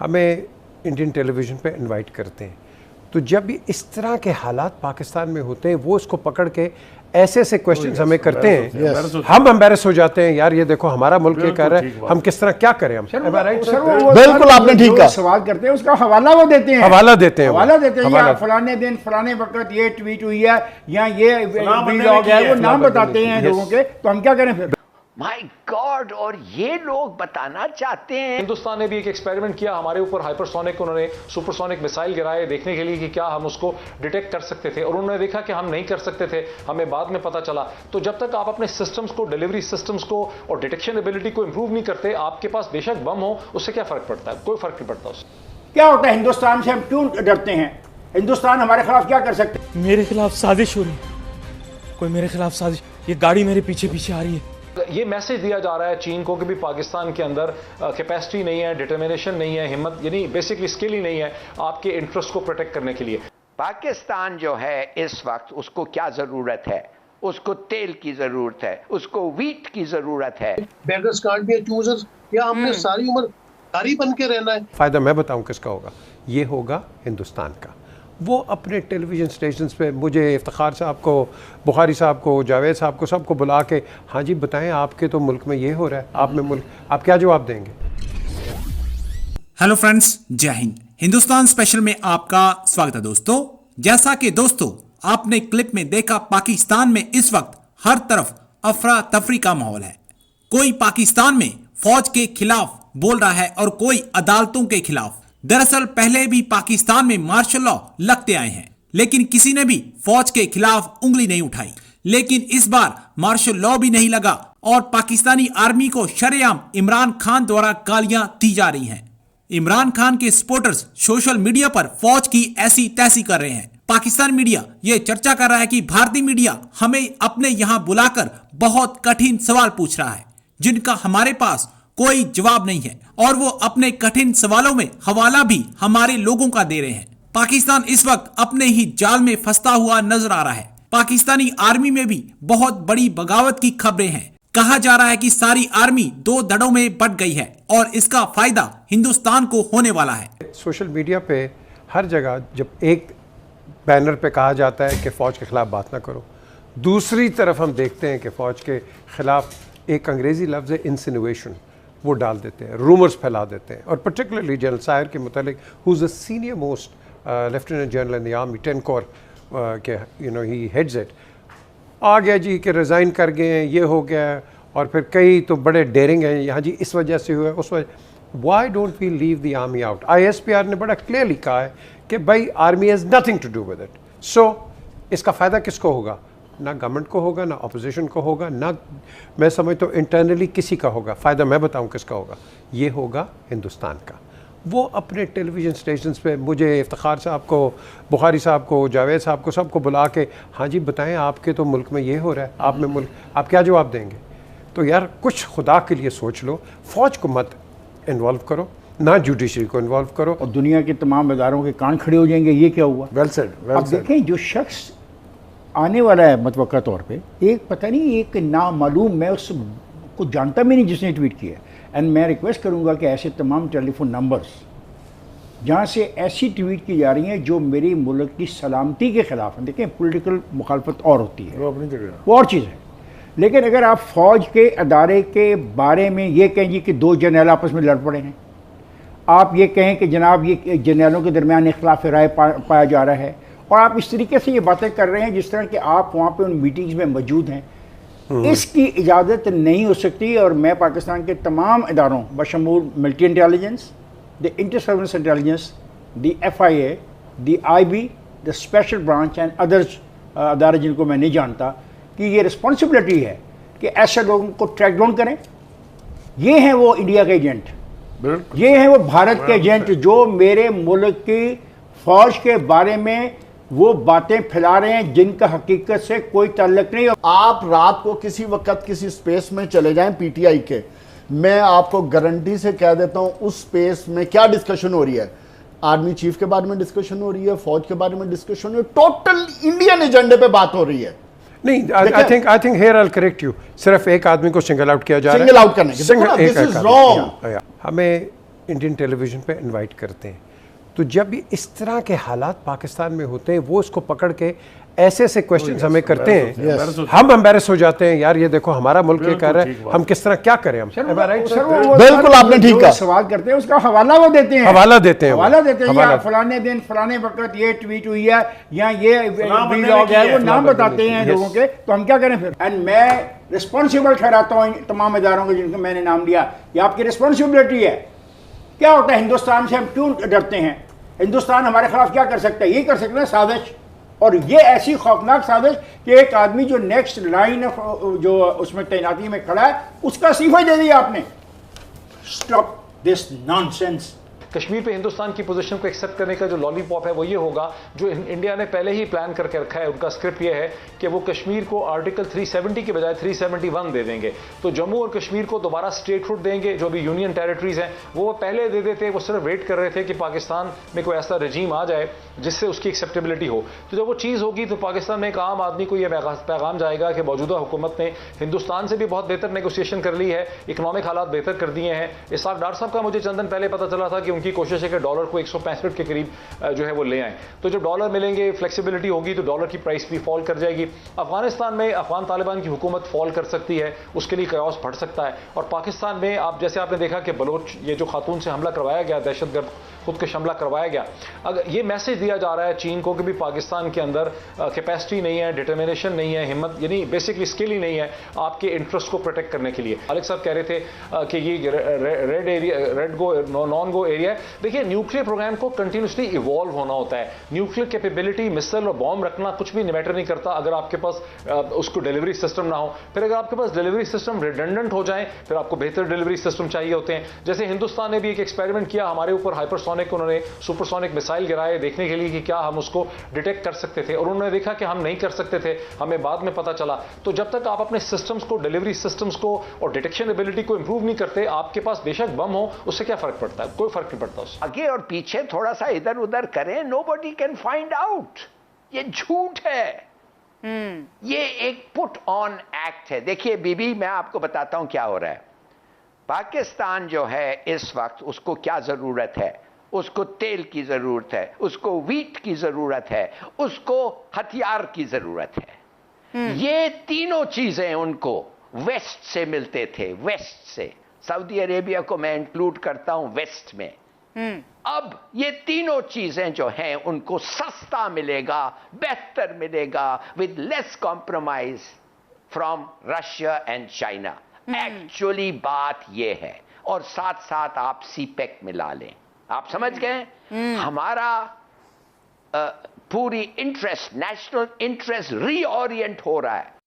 हमें Indian television पे invite करते हैं, तो जब भी इस तरह के हालात पाकिस्तान में होते हैं वो इसको पकड़ के ऐसे ऐसे क्वेश्चंस हमें करते हैं, हम एम्बैरस हो जाते हैं। यार ये देखो हमारा मुल्क ये कर रहा है, हम किस तरह क्या करें हम। बिल्कुल आपने ठीक कहा। सवाल करते हैं उसका हवाला वो देते हैं, हवाला देते हैं फलाने दिन फलाने वक्त ये ट्वीट हुई है या ये वीलॉग है, वो नाम बताते हैं लोगों के, तो हम क्या करें फिर। माय गॉड, और ये लोग बताना चाहते हैं। हिंदुस्तान ने भी एक एक्सपेरिमेंट किया, हमारे ऊपर हाइपरसोनिक उन्होंने सुपरसोनिक मिसाइल गिराए देखने के लिए कि क्या हम उसको डिटेक्ट कर सकते थे, और उन्होंने देखा कि हम नहीं कर सकते थे, हमें बाद में पता चला। तो जब तक आप अपने सिस्टम्स को, डिलीवरी सिस्टम्स को और डिटेक्शन एबिलिटी को इंप्रूव नहीं करते, आपके पास बेशक बम हो, उससे क्या फर्क पड़ता है? कोई फर्क नहीं पड़ता उससे। क्या होता है हिंदुस्तान से हम क्यों डरते हैं? हिंदुस्तान हमारे खिलाफ क्या कर सकते हैं? मेरे खिलाफ साजिश हो रही है, कोई मेरे खिलाफ साजिश, ये गाड़ी मेरे पीछे पीछे आ रही है। ये मैसेज दिया जा रहा है चीन को कि भी पाकिस्तान के अंदर कैपेसिटी नहीं है, डिटर्मिनेशन नहीं है, हिम्मत यानी बेसिकली स्किल ही नहीं है आपके इंटरेस्ट को प्रोटेक्ट करने के लिए। पाकिस्तान जो है इस वक्त, उसको क्या जरूरत है? उसको तेल की जरूरत है, उसको व्हीट की जरूरत है। बेगर्स कांट बी चूजर्स, या हमने सारी उम्र कारी बन के रहना है? फायदा मैं बताऊं किसका होगा, ये होगा हिंदुस्तान का। वो अपने टेलीविज़न स्टेशंस पे मुझे, इफ्तिखार साहब को, बुखारी साहब को, जावेद साहब को, सबको बुला के, हाँ जी बताएं आपके तो मुल्क में ये हो रहा है, आप में मुल्क, आप क्या जवाब देंगे? हेलो फ्रेंड्स, जय हिंद। हिंदुस्तान स्पेशल में आपका स्वागत है दोस्तों। जैसा कि दोस्तों आपने क्लिप में देखा, पाकिस्तान में इस वक्त हर तरफ अफरा तफरी का माहौल है। कोई पाकिस्तान में फौज के खिलाफ बोल रहा है और कोई अदालतों के खिलाफ। दरअसल पहले भी पाकिस्तान में मार्शल लॉ लगते आए हैं, लेकिन किसी ने भी फौज के खिलाफ उंगली नहीं उठाई। लेकिन इस बार मार्शल लॉ भी नहीं लगा और पाकिस्तानी आर्मी को शरेआम इमरान खान द्वारा गालियां दी जा रही हैं। इमरान खान के सपोर्टर्स सोशल मीडिया पर फौज की ऐसी तैसी कर रहे हैं। पाकिस्तान मीडिया ये चर्चा कर रहा है कि भारतीय मीडिया हमें अपने यहां बुलाकर बहुत कठिन सवाल पूछ रहा है, जिनका हमारे पास कोई जवाब नहीं है, और वो अपने कठिन सवालों में हवाला भी हमारे लोगों का दे रहे हैं। पाकिस्तान इस वक्त अपने ही जाल में फंसता हुआ नजर आ रहा है। पाकिस्तानी आर्मी में भी बहुत बड़ी बगावत की खबरें हैं। कहा जा रहा है कि सारी आर्मी दो धड़ों में बंट गई है और इसका फायदा हिंदुस्तान को होने वाला है। सोशल मीडिया पे हर जगह जब एक बैनर पे कहा जाता है कि फ़ौज के ख़िलाफ़ बात ना करो, दूसरी तरफ हम देखते हैं कि फ़ौज के ख़िलाफ़ एक अंग्रेज़ी लफ्ज़ है इंसिनुएशन, वो डाल देते हैं, रूमर्स फैला देते हैं। और पर्टिकुलरली जनरल सायर के मुतालिक, who is the senior most lieutenant general in the army, 10 corps के, you know he heads it, आ गया जी कि रिज़ाइन कर गए हैं, ये हो गया। और फिर कई तो बड़े डेयरिंग हैं, यहाँ जी इस वजह से हुआ, उस वजह। Why don't we leave the army out? ISPR ने बड़ा क्लियरली कहा है कि भाई army has nothing to do with it. So इसका फ़ायदा किसको होगा? ना गवर्नमेंट को होगा, ना अपोजिशन को होगा, ना मैं समझता हूँ इंटरनली किसी का होगा। फ़ायदा मैं बताऊँ किसका होगा, ये होगा हिंदुस्तान का। वो अपने टेलीविज़न स्टेशंस पे मुझे, इफ्तिखार साहब को, बुखारी साहब को, जावेद साहब को, सबको बुला के, हाँ जी बताएं आपके तो मुल्क में ये हो रहा है, आप में मुल्क, आप क्या जवाब देंगे? तो यार कुछ खुदा के लिए सोच लो। फ़ौज को मत इन्वॉल्व करो, ना जुडिशरी को इन्वॉल्व करो, और दुनिया के तमाम इदारों के कान खड़े हो जाएंगे। ये क्या हुआ? वेल सेड, वेल अब सेड। देखें जो शख्स आने वाला है मतवक्का तौर पे, एक पता नहीं, एक नामालूम, मैं उसको जानता भी नहीं जिसने ट्वीट किया। एंड मैं रिक्वेस्ट करूंगा कि ऐसे तमाम टेलीफोन नंबर्स जहाँ से ऐसी ट्वीट की जा रही हैं जो मेरे मुल्क की सलामती के ख़िलाफ़ हैं। देखें पॉलिटिकल मुखालफत और होती है, वो अपनी जगह, वो और चीज़ है, लेकिन अगर आप फ़ौज के अदारे के बारे में ये कहें जी कि दो जनरल आपस में लड़ पड़े हैं, आप ये कहें कि जनाब ये जनरलों के दरमियान इख्तिलाफ राय पाया जा रहा है, और आप इस तरीके से ये बातें कर रहे हैं जिस तरह कि आप वहाँ पे उन मीटिंग्स में मौजूद हैं, इसकी इजाज़त नहीं हो सकती। और मैं पाकिस्तान के तमाम इदारों बशमूल military intelligence, the inter service intelligence, the FIA, the IB, the special branch and others अदारे जिनको मैं नहीं जानता, कि ये रिस्पॉन्सिबिलिटी है कि ऐसे लोगों को ट्रैक डाउन करें। ये हैं वो इंडिया के एजेंट, ये हैं वो भारत के एजेंट जो मेरे मुल्क की फ़ौज के बारे में वो बातें फैला रहे हैं जिनका हकीकत से कोई ताल्लुक नहीं। आप रात को किसी वक्त किसी स्पेस में चले जाएं PTI के, मैं आपको गारंटी से कह देता हूं उस स्पेस में क्या डिस्कशन हो रही है। आर्मी चीफ के बारे में डिस्कशन हो रही है, फौज के बारे में डिस्कशन हो रही है, टोटल इंडियन एजेंडे पे बात हो रही है। नहीं, I think here I will correct you, सिर्फ एक आदमी को सिंगल आउट किया जा रहा है, सिंगल आउट करने के, दिस इज रॉन्ग। हमें इंडियन टेलीविज़न पे इनवाइट करते हैं। तो जब भी इस तरह के हालात पाकिस्तान में होते हैं, वो इसको पकड़ के ऐसे ऐसे क्वेश्चंस हमें करते हैं, हम एम्बैरस हो जाते हैं। यार ये देखो हमारा मुल्क ये कर रहा है, हम किस तरह क्या करें हम। बिल्कुल आपने ठीक कहा। सवाल करते हैं, उसका हवाला वो देते हैं, हवाला देते हैं, या फलाने दिन फलाने वक्त ये ट्वीट हुई है या ये वीडियो है, वो नाम बताते हैं लोगों के। तो हम क्या करें फिर? एंड मैं रिस्पॉन्सिबल ठहराता हूँ तमाम इदारों को जिनको मैंने नाम लिया। ये आपकी रिस्पॉन्सिबिलिटी है। क्या होता है हिंदुस्तान से हम क्यों डरते हैं? हिंदुस्तान हमारे खिलाफ क्या कर सकता है? ये कर सकता है साजिश, और ये ऐसी खौफनाक साजिश कि एक आदमी जो नेक्स्ट लाइन जो उसमें तैनाती में खड़ा है उसका इस्तीफा दे दिया आपने। Stop this nonsense. कश्मीर पे हिंदुस्तान की पोजीशन को एक्सेप्ट करने का जो लॉलीपॉप है वो ये होगा, जो इंडिया ने पहले ही प्लान करके रखा है। उनका स्क्रिप्ट ये है कि वो कश्मीर को आर्टिकल 370 के बजाय 371 दे देंगे। तो जम्मू और कश्मीर को दोबारा स्टेटहुड देंगे। जो भी यूनियन टेरिटरीज हैं वो पहले दे देते, वो सिर्फ वेट कर रहे थे कि पाकिस्तान में कोई ऐसा रजीम आ जाए जिससे उसकी एक्सेप्टेबिलिटी हो। तो जब वो चीज़ होगी तो पाकिस्तान में एक आम आदमी को यह पैगाम जाएगा कि मौजूदा हुकूमत ने हिंदुस्तान से भी बहुत बेहतर नेगोशिएशन कर ली है, इकोनॉमिक हालात बेहतर कर दिए हैं। इसाक डार साहब का मुझे चंद दिन पहले पता चला था कि उनकी कोशिश है कि डॉलर को 165 के करीब जो है वो ले आए। तो जब डॉलर मिलेंगे, फ्लेक्सिबिलिटी होगी, तो डॉलर की प्राइस भी फॉल कर जाएगी। अफगानिस्तान में अफगान तालिबान की हुकूमत फॉल कर सकती है, उसके लिए कयास बढ़ सकता है। और पाकिस्तान में आप जैसे आपने देखा कि बलोच ये जो खातून से हमला करवाया गया, दहशतगर्द खुदकश हमला करवाया गया, अगर ये मैसेज दिया जा रहा है चीन को कि भी पाकिस्तान के अंदर कैपेसिटी नहीं है, डिटर्मिनेशन नहीं है, हिम्मत यानी बेसिकली स्किल ही नहीं है आपके इंटरेस्ट को प्रोटेक्ट करने के लिए। मालिक साहब कह रहे थे कि ये रेड एरिया, रेड गो नॉन गो एरिया है। देखिए न्यूक्लियर प्रोग्राम को कंटिन्यूसली इवॉल्व होना होता है। न्यूक्लियर कैपेबिलिटी, मिसाइल और बॉम्ब रखना कुछ भी मैटर नहीं करता अगर आपके पास उसको डिलीवरी सिस्टम ना हो। फिर अगर आपके पास डिलीवरी सिस्टम रिडंडेंट हो जाए, फिर आपको बेहतर डिलीवरी सिस्टम चाहिए होते हैं। जैसे हिंदुस्तान ने भी एक एक्सपेरिमेंट किया, हमारे ऊपर हाइपरसोनिक उन्होंने सुपरसोनिक मिसाइल गिराए देखने के लिए कि क्या हम उसको डिटेक्ट कर सकते थे, और उन्होंने देखा कि हम नहीं कर सकते थे, हमें बाद में पता चला। तो जब तक आप अपने सिस्टम्स को, डिलीवरी सिस्टम्स को और डिटेक्शन एबिलिटी को इंप्रूव नहीं करते, आपके पास बेशक बम हो, उससे क्या फर्क पड़ता है? कोई फर्क नहीं पड़ता उससे। आगे और पीछे थोड़ा सा इधर उधर करें, नोबडी कैन फाइंड आउट। ये झूठ है। ये एक पुट ऑन एक्ट है। देखिए बीबी, मैं आपको बताता हूं क्या हो रहा है। पाकिस्तान जो है इस वक्त, उसको क्या जरूरत है? उसको तेल की जरूरत है, उसको वीट की जरूरत है, उसको हथियार की जरूरत है। ये तीनों चीजें उनको वेस्ट से मिलते थे, वेस्ट से। सऊदी अरेबिया को मैं इंक्लूड करता हूं वेस्ट में। अब ये तीनों चीजें जो हैं उनको सस्ता मिलेगा, बेहतर मिलेगा, with less compromise from Russia and China. Actually बात ये है। और साथ साथ आप सीपेक मिला लें। आप समझ गए? हमारा पूरी इंटरेस्ट, नेशनल इंटरेस्ट रीओरिएंट हो रहा है।